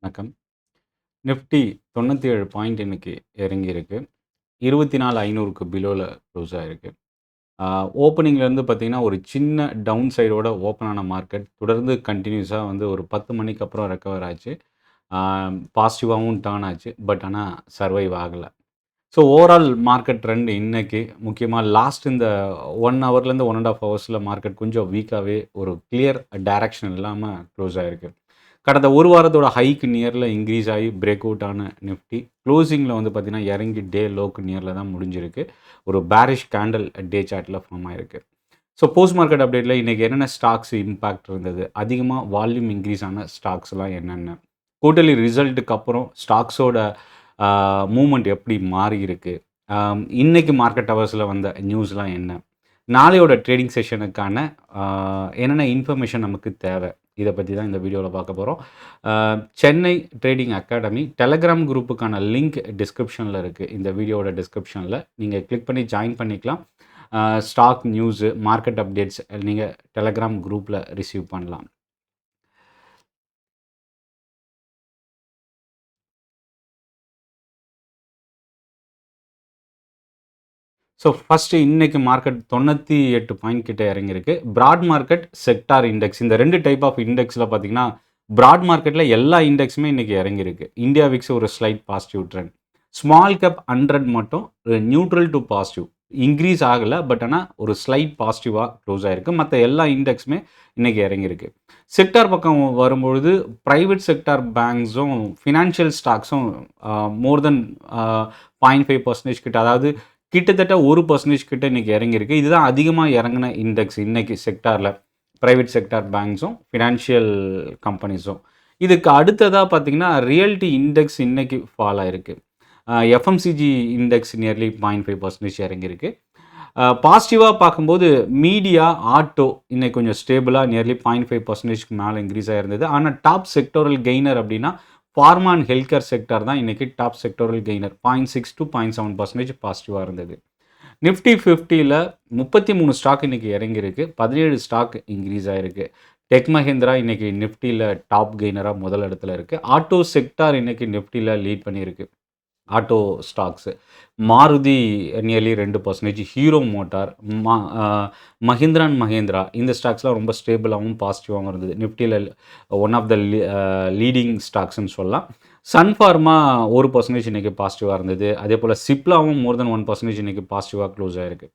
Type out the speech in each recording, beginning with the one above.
வணக்கம். Nifty 97 point இன்னைக்கு இறங்கியிருக்கு. 24,500க்கு பிலோல க்ளோஸ் ஆயிருக்கு. ஓப்பனிங்லேருந்து பார்த்தீங்கன்னா, ஒரு சின்ன டவுன் சைடோட ஓப்பன் ஆன மார்க்கெட் தொடர்ந்து கன்டினியூஸா வந்து ஒரு 10 மணிக்கு அப்புறம் ரெக்கவர் ஆச்சு. ஆ பாசிட்டிவாவும் டர்ன் ஆச்சு. பட் ஆனா சர்வைவ் ஆகல. ஸோ ஓவரால் மார்க்கெட் ட்ரெண்ட் இன்னைக்கு முக்கியமா லாஸ்ட் இந்த 1 ஹவர்லேருந்து 1 1/2 ஹவர்ஸ்ல மார்க்கெட் கொஞ்சம் வீக்காவே ஒரு கிளியர் டைரக்ஷன் இல்லாம க்ளோஸ் ஆயிருக்கு. கடந்த ஒரு வாரத்தோட ஹைக்கு நியர்ல இன்க்ரீஸ் ஆகி பிரேக் அவுட் ஆன நிஃப்டி க்ளோசிங்கில் வந்து பார்த்தீங்கன்னா இறங்கி டே லோக்கு நியரில் தான் முடிஞ்சிருக்கு. ஒரு பேரிஷ் கேண்டில் டே சார்ட்டில் ஃபார்ம் ஆயிருக்கு. ஸோ போஸ்ட் மார்க்கெட் அப்டேட்டில் இன்றைக்கி என்னென்ன ஸ்டாக்ஸ் இம்பேக்ட் இருந்தது, அதிகமாக வால்யூம் இன்க்ரீஸ் ஆன ஸ்டாக்ஸ்லாம் என்னென்ன, குவார்ட்டர்லி ரிசல்ட்டுக்கு அப்புறம் ஸ்டாக்ஸோட மூவ்மெண்ட் எப்படி மாறி இருக்கு, இன்னைக்கு மார்க்கெட் ஹவர்ஸில் வந்த நியூஸ்லாம் என்ன, நாளையோட ட்ரேடிங் செஷனுக்கான என்னென்ன இன்ஃபர்மேஷன் நமக்கு தேவை, இதை பற்றி தான் இந்த வீடியோவில் பார்க்க போகிறோம். சென்னை ட்ரேடிங் அகாடமி டெலகிராம் குரூப்புக்கான லிங்க் டிஸ்கிரிப்ஷனில் இருக்குது. இந்த வீடியோவோட டிஸ்கிரிப்ஷனில் நீங்கள் கிளிக் பண்ணி ஜாயின் பண்ணிக்கலாம். ஸ்டாக் நியூஸு, மார்க்கெட் அப்டேட்ஸ் நீங்கள் டெலகிராம் குரூப்பில் ரிசீவ் பண்ணலாம். ஸோ ஃபஸ்ட்டு இன்னைக்கு மார்க்கெட் 98 பாயிண்ட் கிட்ட இறங்கியிருக்கு. பிராட் மார்க்கெட், செக்டார் இண்டெக்ஸ் இந்த 2 டைப் ஆஃப் இண்டெக்ஸில் பார்த்தீங்கன்னா, பிராட் மார்க்கெட்டில் எல்லா இண்டெக்ஸுமே இன்னைக்கு இறங்கியிருக்கு. இந்தியா விக்ஸ் ஒரு slight positive trend. Small cap 100 மட்டும் நியூட்ரல் டு பாசிட்டிவ். இன்க்ரீஸ் ஆகலை, பட் ஆனால் ஒரு ஸ்லைட் பாசிட்டிவாக க்ளோஸ் ஆகிருக்கு. மற்ற எல்லா இண்டெக்ஸுமே இன்றைக்கி இறங்கியிருக்கு. செக்டார் பக்கம் வரும்பொழுது ப்ரைவேட் செக்டார் பேங்க்ஸும் ஃபினான்ஷியல் ஸ்டாக்ஸும் மோர் தென் 0.5% கிட்ட, அதாவது கிட்டத்தட்ட 1% கிட்ட இன்றைக்கி இறங்கியிருக்கு. இதுதான் அதிகமாக இறங்கின இண்டெக்ஸ் இன்றைக்கி செக்டாரில். ப்ரைவேட் செக்டார் பேங்க்ஸும் ஃபினான்ஷியல் கம்பெனிஸும். இதுக்கு அடுத்ததாக பார்த்தீங்கன்னா ரியல்டி இண்டெக்ஸ் இன்றைக்கி ஃபால் ஆகிருக்கு. எஃப்எம்சிஜி இண்டெக்ஸ் நியர்லி 0.5% இறங்கியிருக்கு. பாசிட்டிவாக பார்க்கும்போது மீடியா, ஆட்டோ இன்னைக்கு கொஞ்சம் ஸ்டேபிளாக நியர்லி 0.5%க்கு மேலே இன்க்ரீஸ் ஆகிருந்தது. ஆனால் டாப் செக்டோரல் கெய்னர் அப்படின்னா pharma and health care sector தான் இன்றைக்கி டாப் செக்டோரல் கெய்னர். 0.6 to 0.7% பாசிட்டிவாக இருந்தது. நிஃப்டி 50ல் 33 ஸ்டாக் இன்றைக்கி இறங்கியிருக்கு. 17 ஸ்டாக் இன்க்ரீஸ் ஆகிருக்கு. டெக் மஹிந்திரா இன்றைக்கி நிஃப்டியில் டாப் கெய்னராக முதல் இடத்துல இருக்குது. ஆட்டோ செக்டார் இன்றைக்கி நிஃப்டியில் லீட் பண்ணியிருக்கு. Auto stocks Maruti nearly 2%, hero motor, Mahindra and Mahindra இந்த ஸ்டாக்ஸ்லாம் ரொம்ப ஸ்டேபிளாகவும் பாசிட்டிவாகவும் இருந்தது. நிஃப்டியில் ஒன் ஆஃப் த லீடிங் ஸ்டாக்ஸ்ன்னு சொல்லலாம். சன்ஃபார்மா 1% இன்றைக்கி பாசிட்டிவாக இருந்தது. அதே போல் சிப்லாவும் மோர் தென் 1% இன்றைக்கி பாசிட்டிவாக க்ளோஸ் ஆகிருக்கு.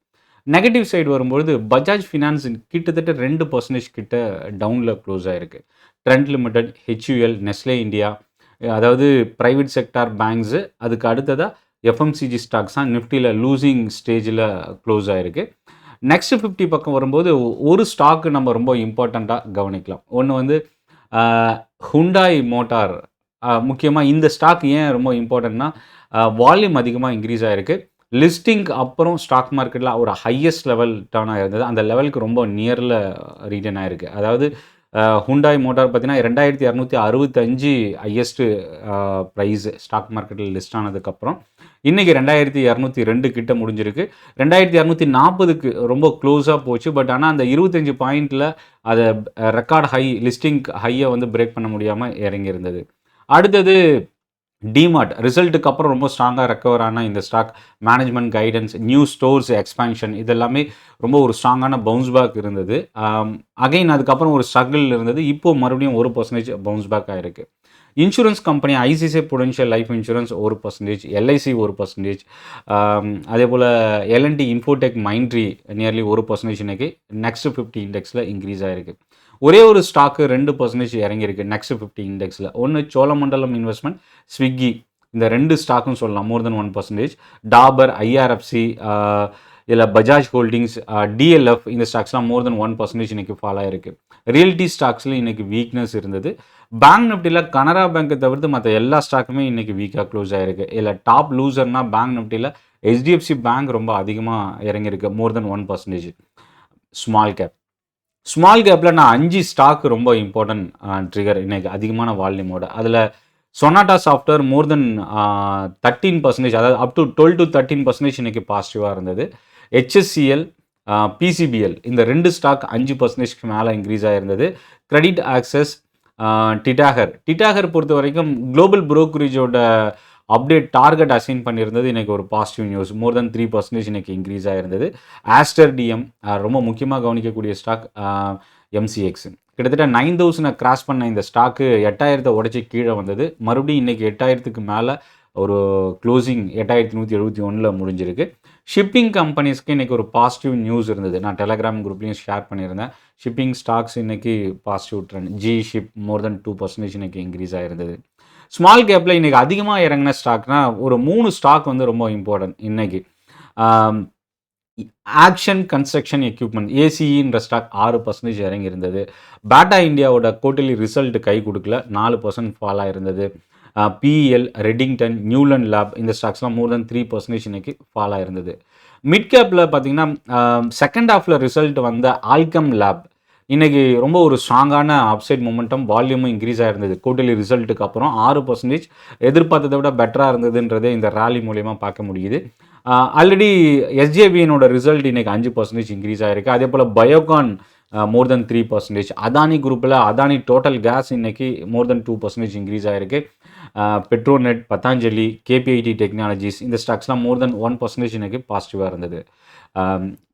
நெகட்டிவ் சைடு வரும்பொழுது பஜாஜ் ஃபினான்ஸ் கிட்டத்தட்ட 2% கிட்ட டவுனில் க்ளோஸ் ஆகிருக்கு. Trend limited, HUL, Nestle India, அதாவது ப்ரைவேட் செக்டார் பேங்க்ஸு, அதுக்கு அடுத்ததாக எஃப்எம்சிஜி ஸ்டாக்ஸ் தான் நிஃப்டியில் லூசிங் ஸ்டேஜில் க்ளோஸ் ஆகிருக்கு. நெக்ஸ்ட் 50 பக்கம் வரும்போது ஒரு ஸ்டாக்கு நம்ம ரொம்ப இம்பார்ட்டண்ட்டாக கவனிக்கலாம். ஒன்று வந்து ஹுண்டாய் மோட்டார். முக்கியமாக இந்த ஸ்டாக் ஏன் ரொம்ப இம்பார்ட்டன்ட்னா, வால்யூம் அதிகமாக இன்க்ரீஸ் ஆகிருக்கு. லிஸ்டிங் அப்புறம் ஸ்டாக் மார்க்கெட்டில் ஒரு ஹையஸ்ட் லெவல் டர்ன் ஆகிருந்தது. அந்த லெவலுக்கு ரொம்ப நியரில் ரீட்டன் ஆகிருக்கு. அதாவது ஹுண்டாய் மோட்டார் பார்த்தீங்கன்னா 2265 ஹையஸ்ட்டு ப்ரைஸு ஸ்டாக் மார்க்கெட்டில் லிஸ்ட் ஆனதுக்கப்புறம் இன்றைக்கி 2202 கிட்ட முடிஞ்சிருக்கு. 2240க்கு ரொம்ப க்ளோஸாக போச்சு. பட் ஆனால் அந்த 25 பாயிண்டில் அதை ரெக்கார்ட் ஹை லிஸ்டிங் ஹையை வந்து பிரேக் பண்ண முடியாமல் இறங்கியிருந்தது. அடுத்தது டிமார்ட் ரிசல்ட்டுக்கு அப்புறம் ரொம்ப ஸ்ட்ராங்காக ரெக்கவர் ஆன இந்த stock. Management guidance, new stores expansion இதெல்லாமே ரொம்ப ஒரு ஸ்ட்ராங்கான பவுன்ஸ் பேக் இருந்தது. அகைன் அதுக்கப்புறம் ஒரு ஸ்ட்ரகிள் இருந்தது. இப்போது மறுபடியும் 1% பவுன்ஸ் பேக் ஆகிருக்கு. Insurance company ICICI Prudential life insurance 1%, LIC 1%, அதே போல் எல்என்டி இன்ஃபோடெக் மைண்ட்ரி நியர்லி 1% இன்றைக்கி நெக்ஸ்ட் 50 இண்டெக்ஸில் இன்க்ரீஸ் ஆகிருக்கு. ஒரே ஒரு ஸ்டாக்கு 2% இறங்கியிருக்கு நெக்ஸ்ட் 50 இண்டெக்ஸில். ஒன்று சோழமண்டலம் இன்வெஸ்ட்மெண்ட், ஸ்விக்கி இந்த 2 ஸ்டாக்குன்னு சொல்லலாம் மோர் தென் 1%. டாபர், ஐஆர்எஃப்சி, இதில் பஜாஜ் ஹோல்டிங்ஸ், டிஎல்எஃப் இந்த ஸ்டாக்ஸ்லாம் மோர் தென் 1% இன்றைக்கி ஃபால் ஆகிருக்கு. ரியல்டி ஸ்டாக்ஸில் இன்றைக்கி வீக்னஸ் இருந்தது. பேங்க் நிஃப்டியில் கனரா பேங்க்கை தவிர்த்து மற்ற எல்லா ஸ்டாக்குமே இன்றைக்கி வீக்காக க்ளோஸ் ஆகிருக்கு. இதில் டாப் லூசர்னால் பேங்க் நிஃப்டியில் ஹெச்டிஎஃப்சி பேங்க் ரொம்ப அதிகமாக இறங்கியிருக்கு மோர் தென் 1%. ஸ்மால் கேப்பில் நான் 5 ஸ்டாக் ரொம்ப இம்பார்ட்டன்ட் ட்ரிகர் இன்றைக்கி அதிகமான வால்யூமோட. அதில் சொனாட்டா சாஃப்ட்வேர் மோர் தென் 13%, அதாவது அப் டு 12 to 13% இன்றைக்கி பாசிட்டிவாக இருந்தது. ஹெச்எஸ்சிஎல், பிசிபிஎல் இந்த 2 ஸ்டாக் 5%க்கு மேலே இன்க்ரீஸ் ஆகிருந்தது. கிரெடிட் ஆக்சஸ், டிடாகர் பொறுத்த வரைக்கும் குளோபல் புரோக்கரேஜோட அப்டேட் டார்கெட் அசைன் பண்ணியிருந்தது இன்றைக்கி ஒரு பாசிட்டிவ் நியூஸ். மோர் தென் 3% இன்றைக்கி இன்க்ரீஸ் ஆகிருந்தது. ஆஸ்டர் டிஎம் ரொம்ப முக்கியமாக கவனிக்கக்கூடிய ஸ்டாக். எம்சிஎக்ஸ் கிட்டத்தட்ட 9000 கிராஸ் பண்ண இந்த ஸ்டாக்கு 8000 உடச்சி கீழே வந்தது. மறுபடியும் இன்றைக்கி 8000க்கு மேலே ஒரு க்ளோசிங் 8171 முடிஞ்சிருக்கு. ஷிப்பிங் கம்பெனிஸ்க்கு இன்றைக்கி ஒரு பாசிட்டிவ் நியூஸ் இருந்தது. நான் டெலகிராம் குரூப்லேயும் ஷேர் பண்ணியிருந்தேன். ஷிப்பிங் ஸ்டாக்ஸ் இன்றைக்கி பாசிட்டிவ் ட்ரெண்ட். ஜி ஷிப் மோர் தென் 2% இன்றைக்கி இன்க்ரீஸ் ஆகிருந்தது. ஸ்மால் கேப்பில் இன்றைக்கி அதிகமாக இறங்கின ஸ்டாக்னா ஒரு 3 ஸ்டாக் வந்து ரொம்ப இம்பார்ட்டன்ட் இன்றைக்கி. ஆக்ஷன் கன்ஸ்ட்ரக்ஷன் எக்யூப்மெண்ட் ஏசிஇன்ற ஸ்டாக் 6% இறங்கி இருந்தது. பேட்டா இந்தியாவோட குவார்ட்டர்லி ரிசல்ட் கை கொடுக்கல, 4% ஃபால் ஆயிருந்தது. பிஇஎல், ரெட்டிங்டன், நியூலண்ட் லேப் இந்த ஸ்டாக்ஸ்லாம் மோர் தென் 3% இன்னைக்கு ஃபால் ஆயிருந்தது. மிட் கேப்பில் பார்த்தீங்கன்னா செகண்ட் ஹாஃபில் ரிசல்ட் வந்த ஆல்கம் லேப் இன்றைக்கி ரொம்ப ஒரு ஸ்ட்ராங்கான அப்சைட் மொமெண்டம், வால்யூமும் இன்க்ரீஸ் ஆகிருந்தது. குவார்ட்டர்லி ரிசல்ட்டுக்கு அப்புறம் 6% எதிர்பார்த்ததை விட பெட்டராக இருந்ததுன்றதே இந்த ரேலி மூலயமா பார்க்க முடியுது. ஆல்ரெடி எஸ்ஜேபிஎனோட ரிசல்ட் இன்றைக்கி 5% இன்க்ரீஸ் ஆகிருக்கு. அதே போல் பயோகான் மோர் தென் 3%. அதானி குரூப்பில் அதானி டோட்டல் கேஸ் இன்றைக்கி மோர் தென் 2% இன்க்ரீஸ் ஆகிருக்கு. பெட்ரோநெட், பதாஞ்சலி, கேபிஐடி டெக்னாலஜிஸ் இந்த ஸ்டாக்ஸ்லாம் மோர் தென் 1% இன்றைக்கி பாசிட்டிவாக இருந்தது.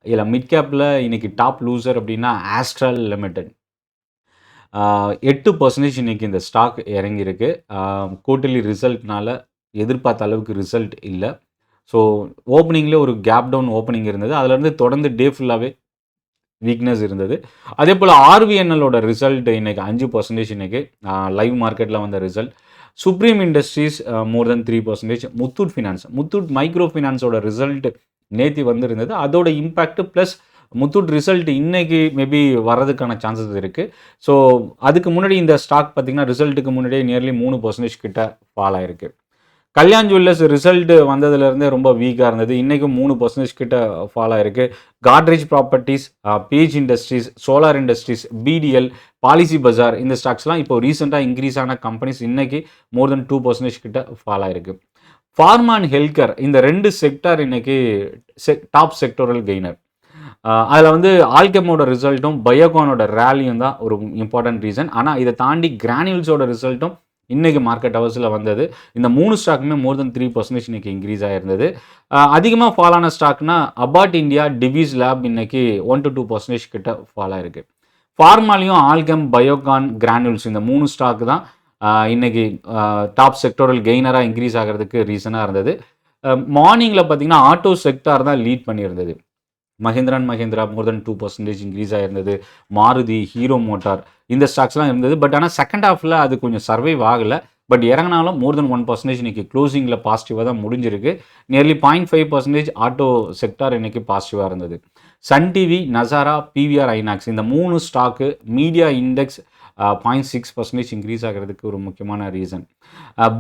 இதில் மிட் கேப்பில் இன்றைக்கி டாப் லூசர் அப்படின்னா ஆஸ்ட்ரல் லிமிடெட் 8% இன்றைக்கி இந்த ஸ்டாக் இறங்கியிருக்கு. குவார்ட்டர்லி ரிசல்ட்னால எதிர்பார்த்த அளவுக்கு ரிசல்ட் இல்லை. ஸோ ஓப்பனிங்கில் ஒரு கேப் டவுன் ஓப்பனிங் இருந்தது. அதிலேருந்து தொடர்ந்து டே ஃபுல்லாகவே வீக்னஸ் இருந்தது. அதே போல் ஆர்விஎன்எல்லோட ரிசல்ட் இன்றைக்கி 5% இன்றைக்கி லைவ் மார்க்கெட்டில் வந்த ரிசல்ட். சுப்ரீம் இண்டஸ்ட்ரீஸ் மோர் தென் 3%. முத்தூட் மைக்ரோ ஃபினான்ஸோட ரிசல்ட் நேற்று வந்திருந்தது. அதோட இம்பேக்ட் ப்ளஸ் முத்தூட் ரிசல்ட் இன்றைக்கி மேபி வர்றதுக்கான சான்சஸ் இருக்குது. ஸோ அதுக்கு முன்னாடி இந்த ஸ்டாக் பார்த்திங்கன்னா ரிசல்ட்டுக்கு முன்னாடியே நியர்லி 3% கிட்ட ஃபால் ஆகிருக்கு. கல்யாண் ஜுவல்லர்ஸ் ரிசல்ட் வந்ததுலேருந்தே ரொம்ப வீக்காக இருந்தது. இன்றைக்கும் 3% கிட்ட ஃபால் ஆகிருக்கு. Godrej properties, page industries, solar industries, PDL, Policybazaar இந்த ஸ்டாக்ஸ்லாம் இப்போ ரீசெண்டாக இன்க்ரீஸ் ஆன கம்பெனிஸ் இன்றைக்கி மோர் தென் 2% கிட்ட ஃபால் ஆகிருக்கு. ஃபார்மா அண்ட் ஹெல்த்கேர் இந்த 2 செக்டார் இன்றைக்கி டாப் செக்டோரல் கெய்னர். அதில் வந்து ஆல்கெமோட ரிசல்ட்டும் பயோகானோட ரேலியும் தான் ஒரு இம்பார்ட்டன்ட் ரீசன். ஆனால் இதை தாண்டி கிரானியூல்ஸோட ரிசல்ட்டும் இன்றைக்கி மார்க்கெட் ஹவர்ஸில் வந்தது. இந்த 3 ஸ்டாக்குமே மோர் தென் 3% இன்றைக்கி இன்க்ரீஸ் ஆகிருந்தது. அதிகமாக ஃபால் ஆன ஸ்டாக்னா அபாட் இந்தியா, டிவிஸ் லேப் இன்றைக்கி 1 to 2% கிட்ட ஃபால் ஆகிருக்கு. ஃபார்மாலையும் ஆல்கெம், பயோகான், கிரானியூல்ஸ் இந்த 3 ஸ்டாக் தான் இன்றைக்கி டாப் செக்டோரல் கெய்னராக இன்க்ரீஸ் ஆகிறதுக்கு ரீசனாக இருந்தது. மார்னிங்கில் பார்த்திங்கன்னா ஆட்டோ செக்டார் தான் லீட் பண்ணியிருந்தது. மஹிந்திரா மோர் தென் 2% இன்க்ரீஸ் ஆகிருந்தது. மாருதி, ஹீரோ மோட்டார் இந்த ஸ்டாக்ஸ்லாம் இருந்தது. பட் ஆனால் செகண்ட் ஹாஃபில் அது கொஞ்சம் சர்வைவ் ஆகலை. பட் இறங்கினாலும் மோர் தென் 1% இன்றைக்கி க்ளோசிங்கில் பாசிட்டிவாக தான் முடிஞ்சிருக்கு. நியர்லி 0.5% ஆட்டோ செக்டார் இன்றைக்கி பாசிட்டிவாக இருந்தது. சன் டிவி, நசாரா, பிவிஆர், ஐநாக்ஸ் இந்த 3 ஸ்டாக்கு மீடியா இண்டெக்ஸ் 0.6% இன்க்ரீஸ் ஆகிறதுக்கு ஒரு முக்கியமான ரீசன்.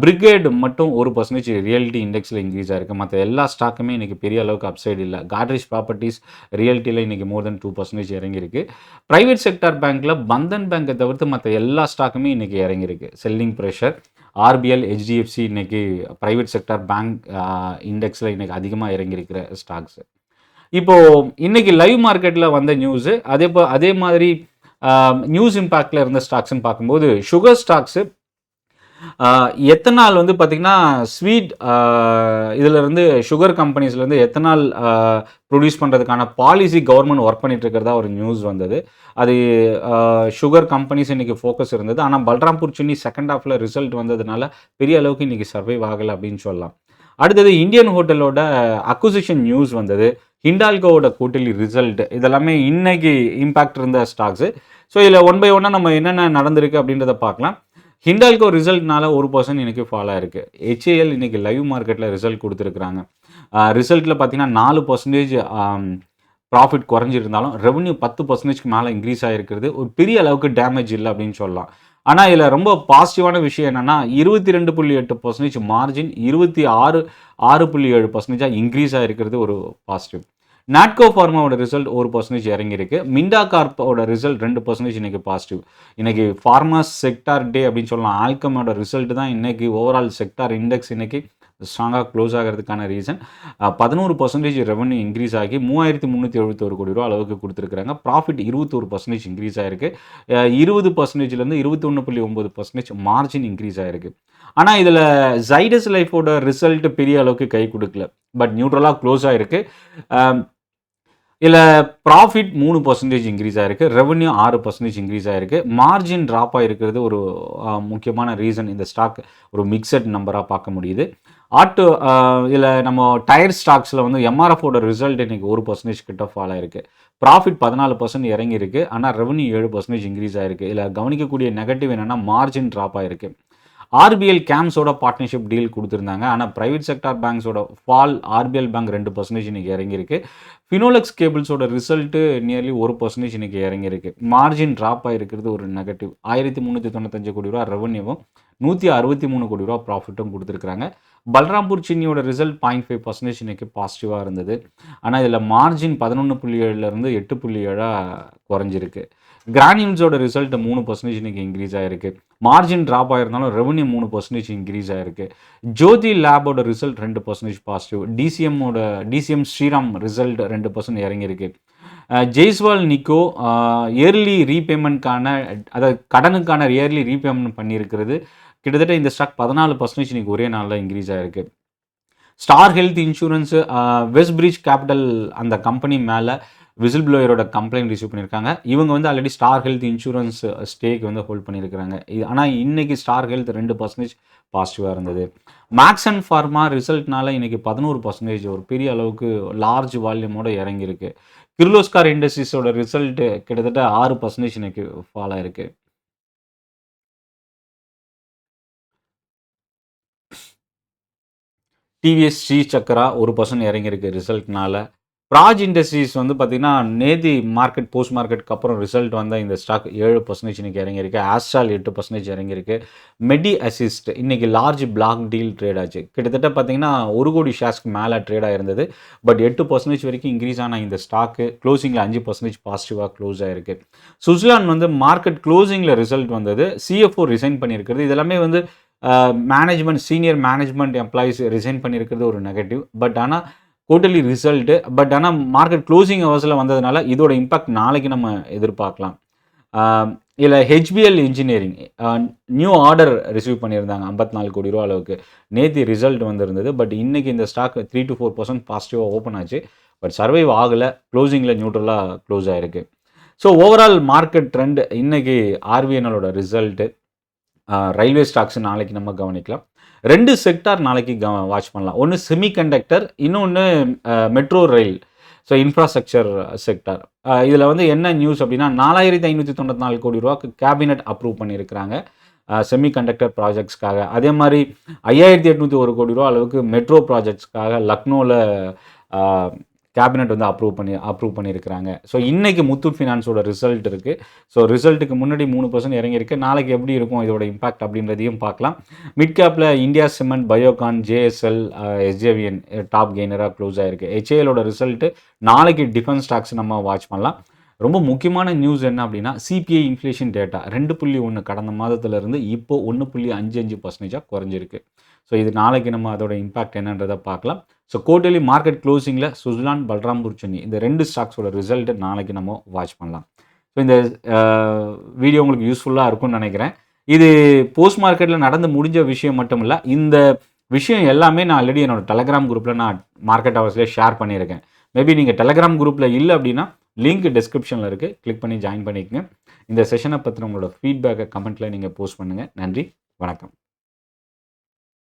பிரிகேட் மட்டும் 1% ரியாலிட்டி இண்டெக்ஸில் இன்க்ரீஸ் ஆகிருக்கு. மற்ற எல்லா ஸ்டாக்குமே இன்றைக்கி பெரிய அளவுக்கு அப்சைடு இல்லை. காட்ரேஜ் ப்ராப்பர்ட்டிஸ் ரியாலிட்டியில் இன்றைக்கி மோர் தென் 2% இறங்கியிருக்கு. ப்ரைவேட் செக்டார் பேங்க்கில் பந்தன் பேங்கை தவிர்த்து மற்ற எல்லா ஸ்டாக்குமே இன்றைக்கி இறங்கியிருக்கு. Selling pressure. ஆர்பிஎல், ஹெச்டிஎஃப்சி இன்றைக்கி ப்ரைவேட் செக்டார் பேங்க் இண்டெக்ஸில் இன்றைக்கி அதிகமாக இறங்கியிருக்கிற ஸ்டாக்ஸ். இப்போது இன்றைக்கி லைவ் மார்க்கெட்டில் வந்த நியூஸு அதே மாதிரி நியூஸ் இம்பேக்டில் இருந்த ஸ்டாக்ஸ்ன்னு பார்க்கும்போது சுகர் ஸ்டாக்ஸு எத்தனால் வந்து பார்த்திங்கன்னா ஸ்வீட் இதிலேருந்து சுகர் கம்பெனிஸ்லேருந்து எத்தனால் ப்ரொடியூஸ் பண்ணுறதுக்கான பாலிசி கவர்மெண்ட் ஒர்க் பண்ணிட்டு இருக்கிறதா ஒரு நியூஸ் வந்தது. அது சுகர் கம்பெனிஸ் இன்றைக்கி ஃபோக்கஸ் இருந்தது. ஆனால் பல்ராம்பூர் சின்னி செகண்ட் ஹாஃபில் ரிசல்ட் வந்ததுனால பெரிய அளவுக்கு இன்றைக்கி சர்வைவ் ஆகலை அப்படின்னு சொல்லலாம். அடுத்தது இந்தியன் ஹோட்டலோட அக்விசிஷன் நியூஸ் வந்தது. ஹிண்டால்கோவோட குவார்ட்டர்லி ரிசல்ட் இதெல்லாமே இன்னைக்கு இம்பேக்ட் இருந்த ஸ்டாக்ஸு. ஸோ இதில் 1 by 1 நம்ம என்னென்ன நடந்திருக்கு அப்படின்றத பார்க்கலாம். ஹிண்டால்கோ ரிசல்ட்னால 1% இன்றைக்கி ஃபால் ஆகிருக்கு. ஹெச்ஏஎல் இன்றைக்கி லைவ் மார்க்கெட்டில் ரிசல்ட் கொடுத்துருக்குறாங்க. ரிசல்ட்டில் பார்த்தீங்கன்னா 4% ப்ராஃபிட் குறைஞ்சிருந்தாலும் ரெவன்யூ 10%க்கு மேலே இன்க்ரீஸ் ஆகிருக்கிறது ஒரு பெரிய அளவுக்கு டேமேஜ் இல்லை அப்படின்னு சொல்லலாம். ஆனால் இதில் ரொம்ப பாசிட்டிவான விஷயம் என்னென்னா 22.8% மார்ஜின் 6.7% இன்க்ரீஸ் ஆகிருக்கிறது ஒரு பாசிட்டிவ். நாட்கோ ஃபார்மாவோட ரிசல்ட் 1% இறங்கியிருக்கு. மிண்டா கார்ப்போட ரிசல்ட் 2% இன்றைக்கி பாசிட்டிவ். இன்றைக்கி ஃபார்மா செக்டார் டே அப்படின்னு சொல்லலாம். ஆல்கமோட ரிசல்ட் தான் இன்றைக்கி ஓவரால் செக்டார் இண்டெக்ஸ் இன்றைக்கி ஸ்ட்ராங்காக க்ளோஸ் ஆகிறதுக்கான ரீசன் 11% ரெவன்யூ இன்க்ரீஸ் ஆகி 3371 கோடி ரூபா அளவுக்கு கொடுத்துருக்காங்க. ப்ராஃபிட் 21% இன்க்ரீஸ் ஆயிருக்கு. 20%லேருந்து 21.9% மார்ஜின் இன்க்ரீஸ் ஆயிருக்கு. ஆனால் இதில் ஜைடஸ் லைஃபோட ரிசல்ட் பெரிய அளவுக்கு கை கொடுக்கல. பட் நியூட்ரலாக க்ளோஸ் ஆயிருக்கு. இதில் ப்ராஃபிட் 3% இன்க்ரீஸ் ஆகிருக்கு, ரெவன்யூ 6% இன்க்ரீஸ் ஆகிருக்கு, மார்ஜின் ட்ராப் ஆகிருக்கிறது ஒரு முக்கியமான ரீசன். இந்த ஸ்டாக் ஒரு மிக்சட் நம்பராக பார்க்க முடியுது. இதில் நம்ம டயர் ஸ்டாக்ஸில் வந்து எம்ஆர்எஃபோட ரிசல்ட் இன்றைக்கி 1% கிட்ட ஃபால் ஆகிருக்கு. ப்ராஃபிட் 14% இறங்கியிருக்கு, ஆனால் ரெவன்யூ 7% இன்க்ரீஸ் ஆகிருக்கு. இதில் கவனிக்கக்கூடிய நெகட்டிவ் என்னென்னா மார்ஜின் ட்ராப் ஆகிருக்கு. ஆர்பிஎல் கேம்ஸோட பார்ட்னர்ஷிப் டீல் கொடுத்துருந்தாங்க, ஆனால் ப்ரைவேட் செக்டார் பேங்க்ஸோட ஃபால் ஆர்பிஎல் பேங்க் 2% இன்றைக்கி இறங்கியிருக்கு. ஃபினோலெக்ஸ் கேபிள்ஸோட ரிசல்ட்டு நியர்லி 1% இன்றைக்கி இறங்கியிருக்கு. மார்ஜின் ட்ராப் ஆகிருக்கிறது ஒரு நெகட்டிவ். 1395 கோடி ரூபா ரெவன்யூவும் 163 கோடி ரூபா ப்ராஃபிட்டும் கொடுத்துருக்காங்க. பல்ராம்பூர் சின்னியோட ரிசல்ட் 0.5% இன்றைக்கி பாசிட்டிவாக இருந்தது, ஆனால் இதில் மார்ஜின் 11.7லேருந்து 8.7 குறைஞ்சிருக்கு. கிரானியூல்ஸோட ரிசல்ட் 3% இன்றைக்கி இன்க்ரீஸ் ஆகிருக்கு. மார்ஜின் ட்ராப் ஆகிருந்தாலும் ரெவன்யூ 3% இன்க்ரீஸ் ஆகிருக்கு. ஜோதி லேபோட result 2% positive. DCM Shriram result 2% இறங்கியிருக்கு. ஜெய்ஸ்வால் நிக்கோ இயர்லி ரீபேமெண்ட்கான, அதாவது கடனுக்கான இயர்லி ரீபேமெண்ட் பண்ணியிருக்கிறது. கிட்டத்தட்ட இந்த ஸ்டாக் 14% இன்றைக்கி ஒரே நாளில் இன்க்ரீஸ் ஆகிருக்கு. Star Health insurance West Bridge Capital அந்த கம்பெனி மேலே விசில் ப்ளோயரோட கம்ப்ளைண்ட் ரிசீவ் பண்ணியிருக்காங்க. இவங்க வந்து already Star Health insurance stake வந்து ஹோல்ட் பண்ணியிருக்கிறாங்க. ஆனால் இன்றைக்கி ஸ்டார் ஹெல்த் 2% பாசிட்டிவாக இருந்தது. மேக்ஸ் அண்ட் ஃபார்மா ரிசல்ட்னால இன்றைக்கி 11% ஒரு பெரிய அளவுக்கு லார்ஜ் வால்யூமோட இறங்கியிருக்கு. கிர்லோஸ்கார் இண்டஸ்ட்ரீஸோட ரிசல்ட் கிட்டத்தட்ட 6% இன்றைக்கி ஃபால் ஆயிருக்கு. டிவிஎஸ் ஸ்ரீ சக்கரா 1% இறங்கியிருக்கு ரிசல்ட்னால. பிராஜ் இண்டஸ்ட்ரீஸ் வந்து பார்த்திங்கன்னா நேதி மார்க்கெட் போஸ்ட் மார்க்கெட்டுக்கு அப்புறம் ரிசல்ட் வந்த இந்த ஸ்டாக் 7% இன்றைக்கி இறங்கியிருக்கு. ஆஸ்ட்ரால் 8% இறங்கியிருக்கு. மெடி அசிஸ்ட் இன்றைக்கி லார்ஜ் பிளாக் டீல் ட்ரேட் ஆச்சு. கிட்டத்தட்ட பார்த்திங்கன்னா 1 கோடி ஷேர்ஸ்க்கு மேலே ட்ரேட் ஆகிருந்தது. பட் 8% வரைக்கும் இன்க்ரீஸ் ஆன இந்த ஸ்டாக்கு க்ளோசிங்கில் 5% பாசிட்டிவாக க்ளோஸ் ஆகிருக்கு. சுவிட்சர்லாந்து வந்து மார்க்கெட் க்ளோசிங்கில் ரிசல்ட் வந்தது. சிஎஃப்ஓ ரிசைன் பண்ணியிருக்கிறது. இதெல்லாமே வந்து management senior management employees resign பண்ணியிருக்கிறது ஒரு நெகட்டிவ். பட் ஆனால் குவார்ட்டர்லி ரிசல்ட்டு, பட் ஆனால் மார்க்கெட் க்ளோசிங் ஹவர்ஸில் வந்ததுனால இதோட இம்பாக்ட் நாளைக்கு நம்ம எதிர்பார்க்கலாம். இதில் HPL engineering new order receive பண்ணியிருந்தாங்க 54 கோடி ரூபா அளவுக்கு. நேற்று ரிசல்ட் வந்திருந்தது. பட் இன்றைக்கி இந்த ஸ்டாக் 3 to 4% பாசிட்டிவாக ஓப்பன் ஆச்சு. பட் சர்வைவ் ஆகலை, க்ளோசிங்கில் நியூட்ரலாக க்ளோஸ் ஆகிருக்கு. ஸோ ஓவரால் மார்க்கெட் ட்ரெண்ட் இன்றைக்கி ஆர்விஎன்எலோட ரிசல்ட்டு, ரயில்வே ஸ்டாக்ஸ் நாளைக்கு நம்ம கவனிக்கலாம். 2 செக்டார் நாளைக்கு வாட்ச் பண்ணலாம். ஒன்று செமிகண்டக்டர், இன்னொன்று metro rail, so infrastructure sector. இதில் வந்து என்ன நியூஸ் அப்படின்னா 4594 கோடி ரூபாய்க்கு கேபினெட் அப்ரூவ் பண்ணியிருக்கிறாங்க செமிகண்டக்டர் ப்ராஜெக்ட்ஸ்க்காக. அதே மாதிரி 5801 கோடி ரூபா அளவுக்கு மெட்ரோ ப்ராஜெக்ட்ஸ்க்காக லக்னோவில் கேபினெட் வந்து அப்ரூவ் பண்ணியிருக்கிறாங்க. ஸோ இன்றைக்கி முத்தூட் ஃபினான்ஸோட ரிசல்ட் இருக்குது. ஸோ ரிசல்ட்டுக்கு முன்னாடி 3% இறங்கியிருக்கு. நாளைக்கு எப்படி இருக்கும் இதோட இம்பாக்ட் அப்படின்றதையும் பார்க்கலாம். மிட் கேப்பில் India cement, Biocon, JSL, SJVN top கெய்னராக க்ளோஸ் ஆகிருக்கு. ஹெச்ஏஎலோட ரிசல்ட்டு நாளைக்கு டிஃபென்ஸ் ஸ்டாக்ஸ் நம்ம வாட்ச் பண்ணலாம். ரொம்ப முக்கியமான நியூஸ் என்ன அப்படின்னா சிபிஐ இன்ஃப்ளேஷன் டேட்டா 2.1 கடந்த மாதத்துலேருந்து இப்போ 1.55% குறைஞ்சிருக்கு. ஸோ இது நாளைக்கு நம்ம அதோட இம்பாக்ட் என்னன்றதை பார்க்கலாம். ஸோ குவார்ட்டர்லி மார்க்கெட் க்ளோசிங்கில் சுவிட்சர்லாந்து, பல்ராம்பூர் சின்னி இந்த 2 ஸ்டாக்ஸோட ரிசல்ட்டு நாளைக்கு நம்ம வாட்ச் பண்ணலாம். ஸோ இந்த வீடியோ உங்களுக்கு யூஸ்ஃபுல்லாக இருக்கும்னு நினைக்கிறேன். இது போஸ்ட் மார்க்கெட்டில் நடந்து முடிஞ்ச விஷயம் மட்டும் இல்லை, இந்த விஷயம் எல்லாமே நான் ஆல்ரெடி என்னோடய டெலகிராம் குரூப்பில் நான் மார்க்கெட் ஹவர்ஸ்லேயே ஷேர் பண்ணியிருக்கேன். மேபி நீங்கள் டெலகிராம் குரூப்பில் இல்லை அப்படின்னா லிங்க் டிஸ்கிரிப்ஷனில் இருக்குது, கிளிக் பண்ணி ஜாயின் பண்ணிக்கங்க. இந்த செஷனை பற்றி உங்களோட ஃபீட்பேக்கை கமெண்ட்டில் நீங்கள் போஸ்ட் பண்ணுங்கள். நன்றி, வணக்கம்.